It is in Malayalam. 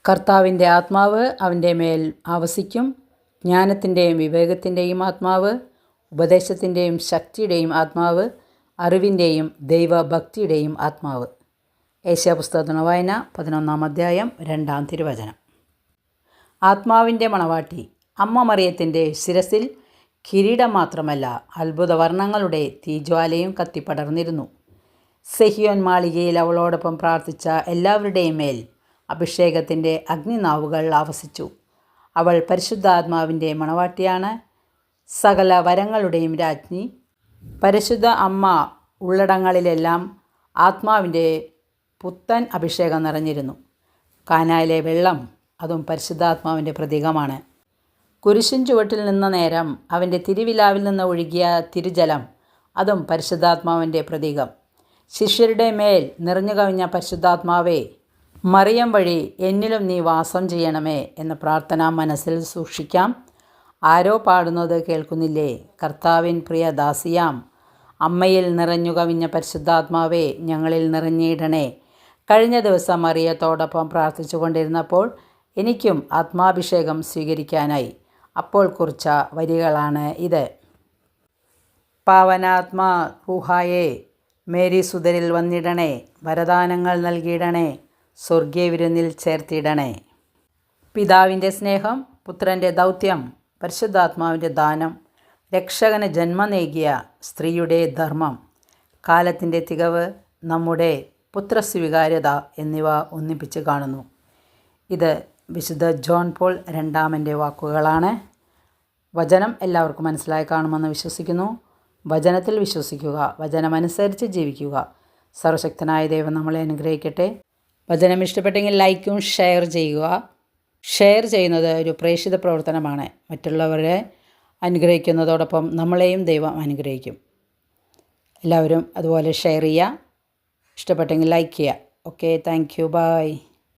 കർത്താവിൻ്റെ ആത്മാവ് അവൻ്റെ മേൽ ആവസിക്കും, ജ്ഞാനത്തിൻ്റെയും വിവേകത്തിൻ്റെയും ആത്മാവ്, ഉപദേശത്തിൻ്റെയും ശക്തിയുടെയും ആത്മാവ്, അറിവിൻ്റെയും ദൈവഭക്തിയുടെയും ആത്മാവ്. യേശയ്യാപുസ്തകത്തിനുള്ള വായന 11-ാം അധ്യായം 2-ാം തിരുവചനം. ആത്മാവിൻ്റെ മണവാട്ടി. അമ്മ മറിയത്തിൻ്റെ ശിരസിൽ കിരീടം മാത്രമല്ല, അത്ഭുതവർണ്ണങ്ങളുടെ തീജ്വാലയും കത്തിപ്പടർന്നിരുന്നു. സെഹിയോൻ മാളികയിൽ അവളോടൊപ്പം പ്രാർത്ഥിച്ച എല്ലാവരുടെയും മേൽ അഭിഷേകത്തിൻ്റെ അഗ്നിനാവുകൾ ആവസിച്ചു. അവൾ പരിശുദ്ധാത്മാവിൻ്റെ മണവാട്ടിയാണ്, സകല വരങ്ങളുടെയും രാജ്ഞി. പരിശുദ്ധ അമ്മ ഉള്ളടങ്ങളിലെല്ലാം ആത്മാവിൻ്റെ പുത്തൻ അഭിഷേകം നിറഞ്ഞിരുന്നു. കാനായിലെ വെള്ളം അതും പരിശുദ്ധാത്മാവിൻ്റെ പ്രതീകമാണ്. കുരിശിൻ ചുവട്ടിൽ നിന്ന നേരം അവൻ്റെ തിരുവിലാവിൽ നിന്ന് ഒഴുകിയ തിരുജലം അതും പരിശുദ്ധാത്മാവിൻ്റെ പ്രതീകം. ശിഷ്യരുടെ മേൽ നിറഞ്ഞു കവിഞ്ഞ പരിശുദ്ധാത്മാവേ, മറിയം വഴി എന്നിലും നീ വാസം ചെയ്യണമേ എന്ന പ്രാർത്ഥന മനസ്സിൽ സൂക്ഷിക്കാം. ആരോ പാടുന്നത് കേൾക്കുന്നില്ലേ? കർത്താവിൻ പ്രിയ ദാസിയാം അമ്മയിൽ നിറഞ്ഞു കവിഞ്ഞ പരിശുദ്ധാത്മാവേ, ഞങ്ങളിൽ നിറഞ്ഞിടണേ. കഴിഞ്ഞ ദിവസം മറിയത്തോടൊപ്പം പ്രാർത്ഥിച്ചു കൊണ്ടിരുന്നപ്പോൾ എനിക്കും ആത്മാഭിഷേകം സ്വീകരിക്കാനായി. അപ്പോൾ കുറിച്ച വരികളാണ് ഇത്. പാവനാത്മാ റൂഹായേ, മേരി സുതരിൽ വന്നിടണേ. വരദാനങ്ങൾ നൽകിയിടണേ, സ്വർഗീയ വിരുന്നിൽ ചേർത്തിടണേ. പിതാവിൻ്റെ സ്നേഹം, പുത്രൻ്റെ ദൗത്യം, പരിശുദ്ധാത്മാവിൻ്റെ ദാനം, രക്ഷകന് ജന്മം നൽകിയ സ്ത്രീയുടെ ധർമ്മം, കാലത്തിൻ്റെ തികവ്, നമ്മുടെ പുത്രസ്വീകാര്യത എന്നിവ ഒന്നിപ്പിച്ച് കാണുന്നു. ഇത് വിശുദ്ധ ജോൺ പോൾ രണ്ടാമൻ്റെ വാക്കുകളാണ്. വചനം എല്ലാവർക്കും മനസ്സിലായി കാണുമെന്ന് വിശ്വസിക്കുന്നു. വചനത്തിൽ വിശ്വസിക്കുക, വചനമനുസരിച്ച് ജീവിക്കുക. സർവശക്തനായ ദൈവം നമ്മളെ അനുഗ്രഹിക്കട്ടെ. വചനം ഇഷ്ടപ്പെട്ടെങ്കിൽ ലൈക്കും ഷെയർ ചെയ്യുക. ഷെയർ ചെയ്യുന്നത് ഒരു പ്രേക്ഷിത പ്രവർത്തനമാണ്. മറ്റുള്ളവരെ അനുഗ്രഹിക്കുന്നതോടൊപ്പം നമ്മളെയും ദൈവം അനുഗ്രഹിക്കും. എല്ലാവരും അതുപോലെ ഷെയർ ചെയ്യുക. ഇഷ്ടപ്പെട്ടെങ്കിൽ ലൈക്ക് ചെയ്യുക. Okay, thank you, by.